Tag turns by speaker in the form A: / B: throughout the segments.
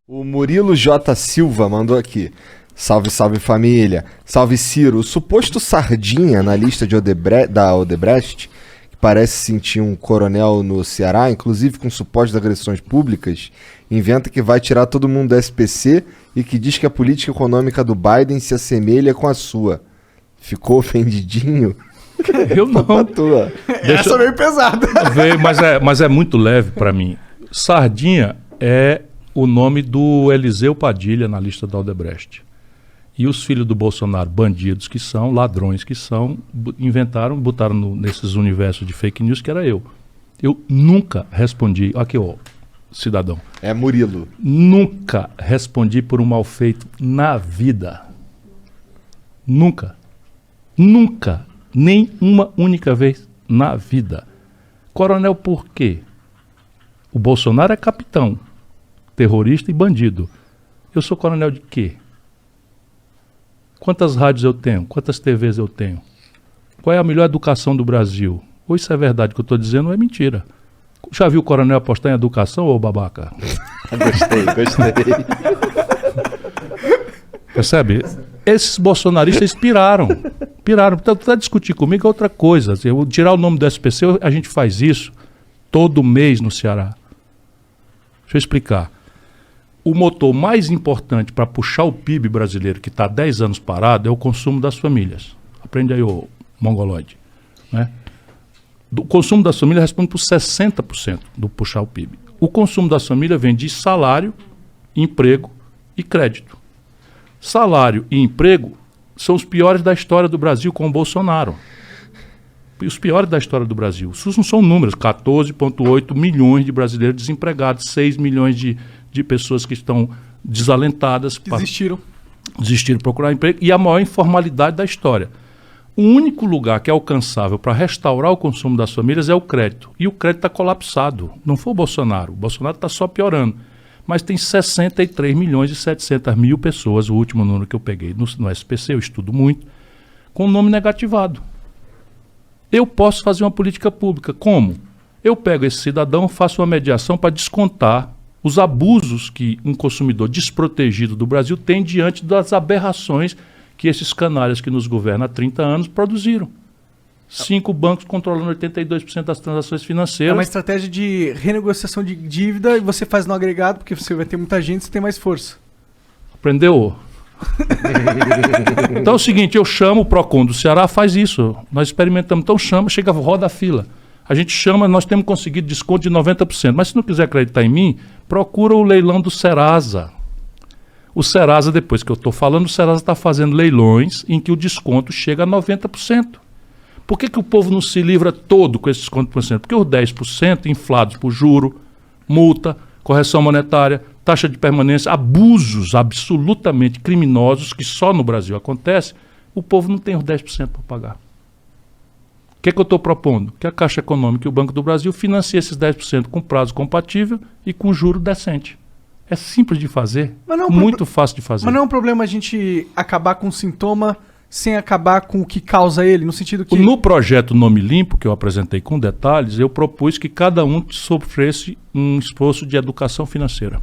A: O Murilo J. Silva mandou aqui. Salve, salve família. Salve Ciro. O suposto sardinha na lista de da Odebrecht, que parece sentir um coronel no Ceará, inclusive com supostas agressões públicas, inventa que vai tirar todo mundo do SPC e que diz que a política econômica do Biden se assemelha com a sua. Ficou ofendidinho?
B: Eu não.
C: Essa é meio pesada.
B: Mas é muito leve para mim. Sardinha é o nome do Eliseu Padilha na lista da Odebrecht. E os filhos do Bolsonaro, bandidos que são, ladrões que são, inventaram, botaram nesses universos de fake news que era eu. Eu nunca respondi, aqui ó, cidadão.
A: É Murilo.
B: Nunca respondi por um mal feito na vida. Nunca. Nunca. Nem uma única vez na vida. Coronel, por quê? O Bolsonaro é capitão, terrorista e bandido. Eu sou coronel de quê? Quantas rádios eu tenho? Quantas TVs eu tenho? Qual é a melhor educação do Brasil? Ou isso é verdade que eu estou dizendo ou é mentira? Já viu o coronel apostar em educação, ô babaca?
A: Gostei.
B: Percebe? Esses bolsonaristas piraram. Então, para discutir comigo é outra coisa. Eu tirar o nome do SPC, a gente faz isso todo mês no Ceará. Deixa eu explicar. O motor mais importante para puxar o PIB brasileiro, que está há 10 anos parado, é o consumo das famílias. Aprende aí, ô mongoloide. Né? O consumo das famílias responde por 60% do puxar o PIB. O consumo das famílias vem de salário, emprego e crédito. Salário e emprego são os piores da história do Brasil com o Bolsonaro. Os piores da história do Brasil. Isso não são números. 14,8 milhões de brasileiros desempregados, 6 milhões de pessoas que estão desalentadas.
C: Desistiram
B: de procurar emprego. E a maior informalidade da história. O único lugar que é alcançável para restaurar o consumo das famílias é o crédito. E o crédito está colapsado. Não foi o Bolsonaro. O Bolsonaro está só piorando. Mas tem 63 milhões e 700 mil pessoas, o último número que eu peguei no SPC, eu estudo muito, com o nome negativado. Eu posso fazer uma política pública. Como? Eu pego esse cidadão, faço uma mediação para descontar os abusos que um consumidor desprotegido do Brasil tem diante das aberrações que esses canalhas que nos governam há 30 anos produziram. 5 bancos controlando 82% das transações financeiras.
C: É uma estratégia de renegociação de dívida e você faz no agregado, porque você vai ter muita gente, você tem mais força.
B: Aprendeu? Então é o seguinte, eu chamo o PROCON do Ceará, faz isso. Nós experimentamos, então chama, chega, roda a fila. A gente chama, nós temos conseguido desconto de 90%. Mas se não quiser acreditar em mim, procura o leilão do Serasa. O Serasa, depois que eu estou falando, o Serasa está fazendo leilões em que o desconto chega a 90%. Por que o povo não se livra todo com esse desconto por cento? Porque os 10% inflados por juro, multa, correção monetária, taxa de permanência, abusos absolutamente criminosos que só no Brasil acontece, o povo não tem os 10% para pagar. O que eu estou propondo? Que a Caixa Econômica e o Banco do Brasil financiem esses 10% com prazo compatível e com juro decente. É simples de fazer, muito fácil de fazer.
C: Mas não é um problema a gente acabar com o sintoma sem acabar com o que causa ele, no sentido que...
B: No projeto Nome Limpo, que eu apresentei com detalhes, eu propus que cada um sofresse um esforço de educação financeira.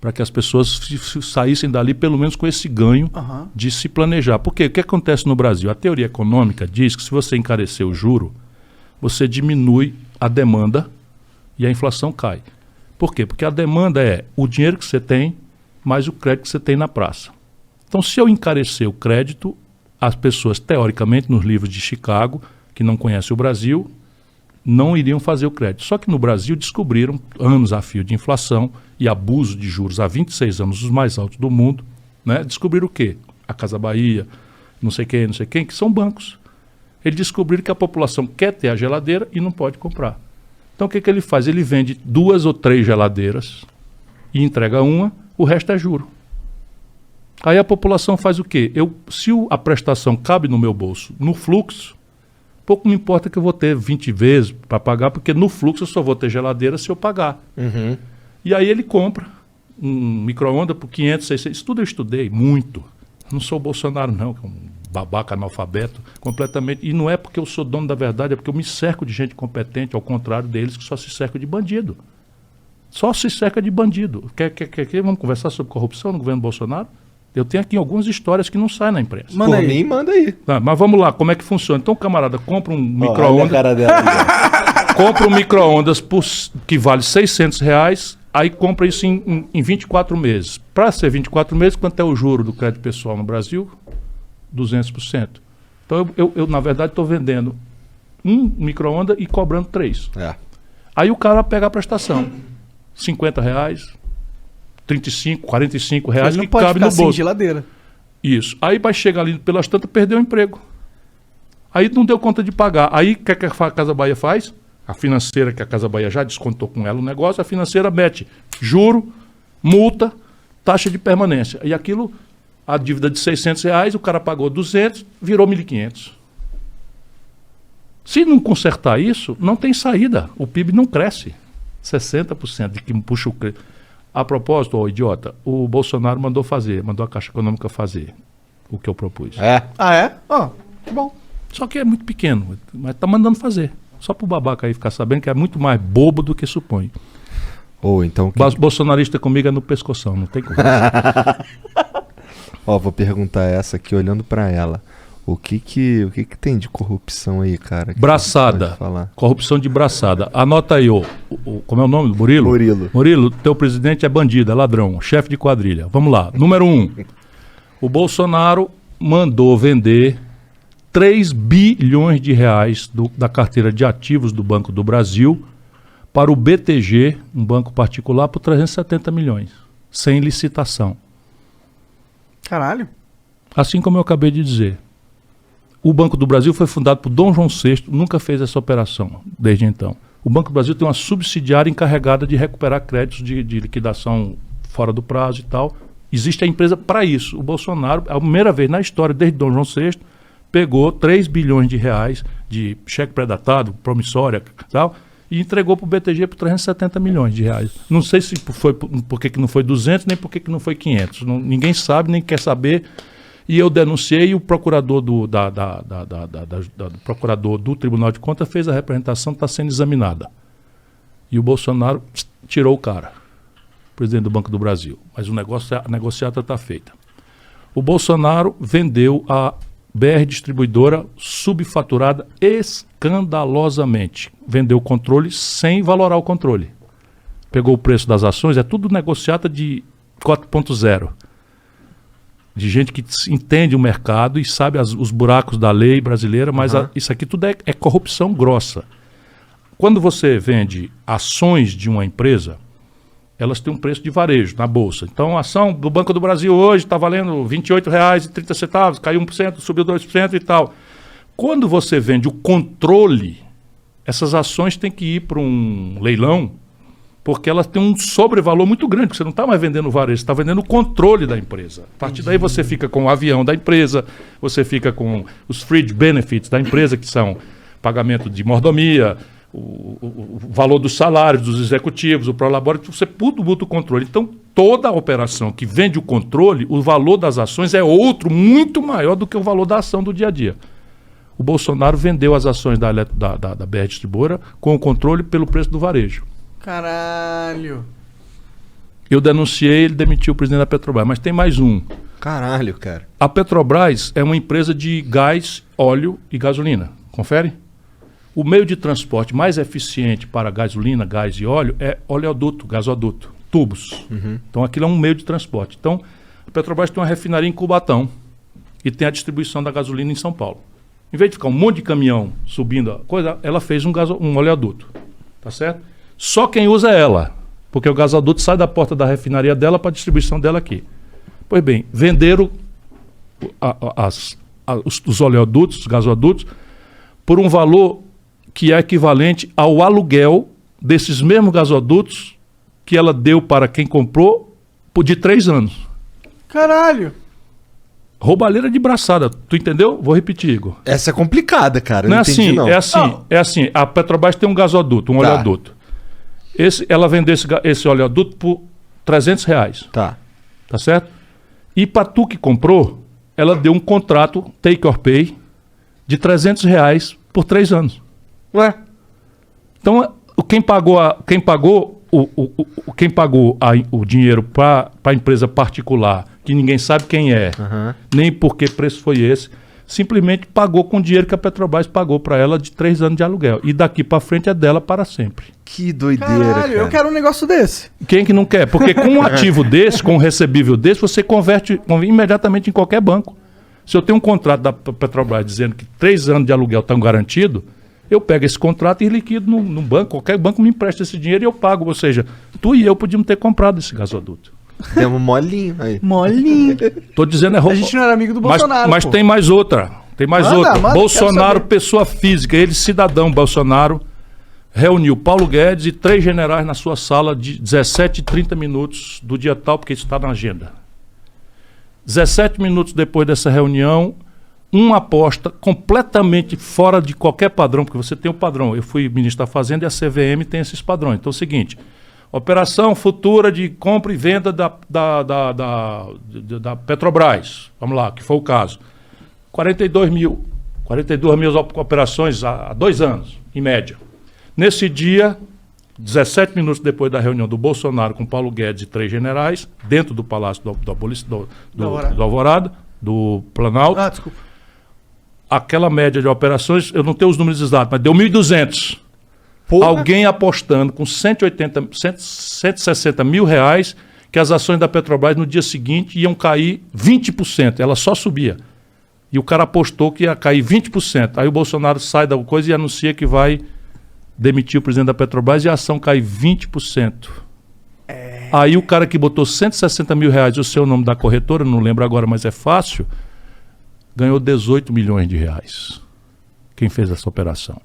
B: Para que as pessoas saíssem dali pelo menos com esse ganho de se planejar. Porque o que acontece no Brasil? A teoria econômica diz que se você encarecer o juro, você diminui a demanda e a inflação cai. Por quê? Porque a demanda é o dinheiro que você tem mais o crédito que você tem na praça. Então, se eu encarecer o crédito, as pessoas, teoricamente, nos livros de Chicago, que não conhecem o Brasil, não iriam fazer o crédito. Só que no Brasil descobriram, anos a fio de inflação e abuso de juros há 26 anos, os mais altos do mundo, né? Descobriram o quê? A Casa Bahia, não sei quem, que são bancos. Eles descobriram que a população quer ter a geladeira e não pode comprar. Então, o que ele faz? Ele vende 2 ou 3 geladeiras e entrega uma, o resto é juro. Aí a população faz o quê? Se a prestação cabe no meu bolso, no fluxo, pouco me importa que eu vou ter 20 vezes para pagar, porque no fluxo eu só vou ter geladeira se eu pagar. E aí ele compra um micro-ondas por 500, 600, isso tudo eu estudei muito. Não sou o Bolsonaro não, que é um babaca analfabeto, completamente. E não é porque eu sou dono da verdade, é porque eu me cerco de gente competente, ao contrário deles que só se cercam de bandido. Só se cerca de bandido. Vamos conversar sobre corrupção no governo Bolsonaro? Eu tenho aqui algumas histórias que não saem na imprensa.
C: Manda
A: Por
C: aí.
A: mim, manda aí.
B: Tá, mas vamos lá, como é que funciona? Então o camarada compra um
A: Olha a
B: micro-ondas,
A: cara dela ali,
B: compra um micro-ondas que vale R$600, aí compra isso em 24 meses. Para ser 24 meses, quanto é o juro do crédito pessoal no Brasil? 200%. Então eu na verdade, estou vendendo um micro-ondas e cobrando 3.
A: ó. É.
B: Aí o cara pega a prestação. R$50, 35, R$45
C: Ele não
B: que
C: pode
B: cabe
C: ficar
B: no
C: sem
B: bolso.
C: geladeira.
B: Isso. Aí vai chegar ali pelas tantas, perdeu o emprego. Aí não deu conta de pagar. Aí o que a Casa Bahia faz? A financeira, que a Casa Bahia já descontou com ela o negócio, a financeira mete juro, multa, taxa de permanência. E aquilo, a dívida de R$600, o cara pagou 200, virou 1.500. Se não consertar isso, não tem saída. O PIB não cresce. 60% de que puxa o crédito. A propósito, ô idiota, o Bolsonaro mandou a Caixa Econômica fazer o que eu propus.
A: É.
C: Ah, é? Ó, que bom.
B: Só que é muito pequeno, mas tá mandando fazer. Só pro babaca aí ficar sabendo que é muito mais bobo do que supõe.
A: Ou então...
B: Bolsonarista comigo é no pescoção, não tem como.
A: Ó, vou perguntar essa aqui olhando pra ela. O que tem de corrupção aí, cara? Que
B: Braçada.
A: você pode falar?
B: Corrupção de braçada. Anota aí, como é o nome do Murilo?
A: Murilo.
B: Murilo, teu presidente é bandido, é ladrão, chefe de quadrilha. Vamos lá. Número 1. O Bolsonaro mandou vender 3 bilhões de reais da carteira de ativos do Banco do Brasil para o BTG, um banco particular, por 370 milhões, sem licitação.
C: Caralho.
B: Assim como eu acabei de dizer. O Banco do Brasil foi fundado por Dom João VI, nunca fez essa operação desde então. O Banco do Brasil tem uma subsidiária encarregada de recuperar créditos de liquidação fora do prazo e tal. Existe a empresa para isso. O Bolsonaro, a primeira vez na história, desde Dom João VI, pegou 3 bilhões de reais de cheque pré-datado, promissória e tal, e entregou para o BTG por 370 milhões de reais. Não sei se foi por que não foi 200, nem por que não foi 500. Ninguém sabe, nem quer saber. E eu denunciei, e o procurador do procurador do Tribunal de Contas fez a representação, está sendo examinada. E o Bolsonaro tirou o cara, presidente do Banco do Brasil. Mas a negociata está feita. O Bolsonaro vendeu a BR Distribuidora subfaturada escandalosamente. Vendeu o controle sem valorar o controle. Pegou o preço das ações, é tudo negociata de 4.0. De gente que entende o mercado e sabe os buracos da lei brasileira, mas isso aqui tudo é corrupção grossa. Quando você vende ações de uma empresa, elas têm um preço de varejo na Bolsa. Então, a ação do Banco do Brasil hoje está valendo R$ 28,30, caiu 1%, subiu 2% e tal. Quando você vende o controle, essas ações têm que ir para um leilão, porque elas têm um sobrevalor muito grande, porque você não está mais vendendo o varejo, você está vendendo o controle da empresa. A partir daí você fica com o avião da empresa, você fica com os fringe benefits da empresa, que são pagamento de mordomia, o valor dos salários dos executivos, o prolabore, você tudo muda o controle. Então, toda a operação que vende o controle, o valor das ações é outro, muito maior do que o valor da ação do dia a dia. O Bolsonaro vendeu as ações da BR Distribuidora com o controle pelo preço do varejo.
C: Caralho.
B: Eu denunciei, ele demitiu o presidente da Petrobras, mas tem mais um.
A: Caralho, cara.
B: A Petrobras é uma empresa de gás, óleo e gasolina. Confere? O meio de transporte mais eficiente para gasolina, gás e óleo é oleoduto, gasoduto, tubos. Então aquilo é um meio de transporte. Então a Petrobras tem uma refinaria em Cubatão e tem a distribuição da gasolina em São Paulo. Em vez de ficar um monte de caminhão subindo a coisa, ela fez um oleoduto. Tá certo? Só quem usa é ela, porque o gasoduto sai da porta da refinaria dela para a distribuição dela aqui. Pois bem, venderam os oleodutos, os gasodutos, por um valor que é equivalente ao aluguel desses mesmos gasodutos que ela deu para quem comprou de 3 anos.
C: Caralho.
B: Roubalheira de braçada, tu entendeu? Vou repetir, Igor.
A: Essa é complicada, cara. Eu
B: Não é
A: entendi,
B: assim,
A: não.
B: é assim. A Petrobras tem um gasoduto, um oleoduto. Ela vendeu esse oleoduto por R$300.
A: Tá.
B: Tá certo? E para tu que comprou, ela deu um contrato, take or pay, de R$300 por 3 anos.
A: Ué?
B: Então, quem pagou quem pagou o dinheiro para a empresa particular, que ninguém sabe quem é, nem por que preço foi esse, simplesmente pagou com o dinheiro que a Petrobras pagou para ela de 3 anos de aluguel. E daqui para frente é dela para sempre.
A: Que doideira,
C: Caralho, eu quero um negócio desse.
B: Quem que não quer? Porque com um ativo desse, com um recebível desse, você converte imediatamente em qualquer banco. Se eu tenho um contrato da Petrobras dizendo que 3 anos de aluguel estão garantidos, eu pego esse contrato e liquido no banco. Qualquer banco me empresta esse dinheiro e eu pago. Ou seja, tu e eu podíamos ter comprado esse gasoduto.
A: Demos molinho aí.
C: Molinho.
B: Tô dizendo é roupa.
C: A gente não era amigo do Bolsonaro,
B: Mas
C: pô.
B: tem mais outra. Tem mais
C: Manda,
B: outra.
C: manda,
B: Bolsonaro,
C: quero saber.
B: pessoa física, ele cidadão Bolsonaro, reuniu Paulo Guedes e 3 generais na sua sala de 17 e 30 minutos do dia tal, porque isso está na agenda. 17 minutos depois dessa reunião, uma aposta completamente fora de qualquer padrão, porque você tem um padrão. Eu fui ministro da Fazenda e a CVM tem esses padrões. Então é o seguinte, operação futura de compra e venda da Petrobras, vamos lá, que foi o caso. 42 mil operações há 2 anos, em média. Nesse dia, 17 minutos depois da reunião do Bolsonaro com Paulo Guedes e 3 generais, dentro do Palácio do Alvorada, do Planalto,
C: Desculpa.
B: aquela média de operações, eu não tenho os números exatos, mas deu 1.200. Alguém apostando com 160 mil reais que as ações da Petrobras no dia seguinte iam cair 20%, ela só subia. E o cara apostou que ia cair 20%. Aí o Bolsonaro sai da coisa e anuncia que vai demitir o presidente da Petrobras e a ação cai 20%. Aí o cara que botou 160 mil reais, o seu nome da corretora, não lembro agora, mas é fácil, ganhou 18 milhões de reais. Quem fez essa operação?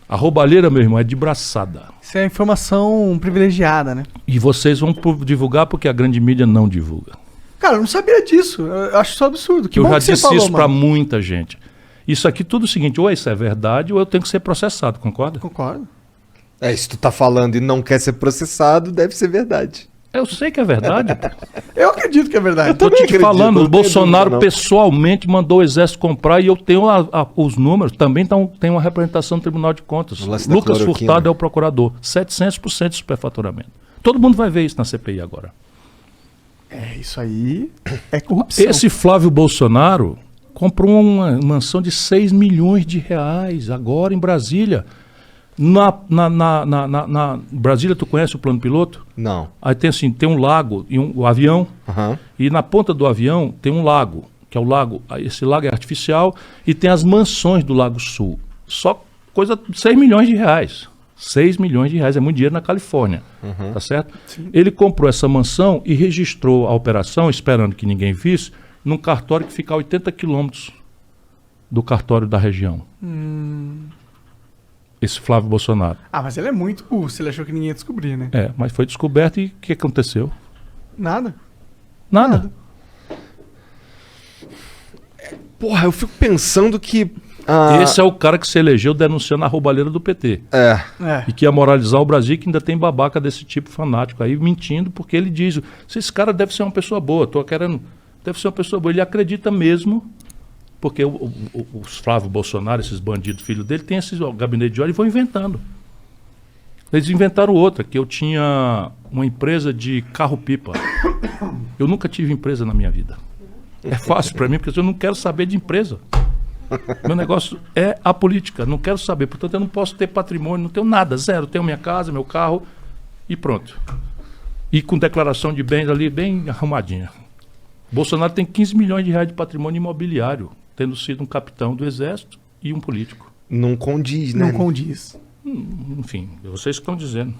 B: A roubalheira, meu irmão, é de braçada.
C: Isso é informação privilegiada, né?
B: E vocês vão divulgar porque a grande mídia não divulga.
C: Cara, eu não sabia disso. Eu acho isso absurdo. Que
B: Eu
C: bom
B: já
C: que você
B: disse
C: falou,
B: isso pra
C: mano.
B: muita gente. Isso aqui tudo é o seguinte, ou isso é verdade ou eu tenho que ser processado, concorda?
C: Concordo.
A: Se tu tá falando e não quer ser processado, deve ser verdade.
B: Eu sei que é verdade.
C: Eu acredito que é verdade.
B: Tô
A: também
B: te
A: acredito,
B: falando,
A: não
B: o
A: tenho
B: Bolsonaro
A: dúvida, não.
B: pessoalmente mandou o exército comprar e eu tenho os números. Também tem uma representação no Tribunal de Contas.
A: O lance da
B: Lucas
A: cloroquina.
B: Furtado é o procurador. 700% de superfaturamento. Todo mundo vai ver isso na CPI agora.
C: Isso aí é corrupção.
B: Esse Flávio Bolsonaro comprou uma mansão de 6 milhões de reais agora em Brasília. Na Brasília, tu conhece o plano piloto?
A: Não.
B: Aí tem um lago e o avião.
A: Aham.
B: E na ponta do avião tem um lago, que é o lago. Esse lago é artificial e tem as mansões do Lago Sul. Só coisa de 6 milhões de reais. 6 milhões de reais, é muito dinheiro na Califórnia, tá certo?
C: Sim.
B: Ele comprou essa mansão e registrou a operação, esperando que ninguém visse, num cartório que fica a 80 quilômetros do cartório da região. Esse Flávio Bolsonaro.
C: Mas ele é muito urso. Ele achou que ninguém ia descobrir, né?
B: Mas foi descoberto e o que aconteceu?
C: Nada.
B: Nada.
A: Porra, eu fico pensando que...
B: Esse é o cara que se elegeu denunciando a roubalheira do PT.
C: É.
B: E que ia moralizar o Brasil, que ainda tem babaca desse tipo fanático aí, mentindo, porque ele diz, esse cara deve ser uma pessoa boa, deve ser uma pessoa boa. Ele acredita mesmo, porque os Flávio Bolsonaro, esses bandidos, filhos dele, tem esse gabinete de ódio e vão inventando. Eles inventaram outra, que eu tinha uma empresa de carro-pipa. Eu nunca tive empresa na minha vida. É fácil para mim, porque eu não quero saber de empresa. Meu negócio é a política, não quero saber. Portanto, eu não posso ter patrimônio, não tenho nada, zero. Tenho minha casa, meu carro e pronto. E com declaração de bens ali bem arrumadinha. Bolsonaro tem 15 milhões de reais de patrimônio imobiliário, tendo sido um capitão do Exército e um político.
A: Não condiz, né?
C: Não condiz.
B: Enfim, vocês estão dizendo.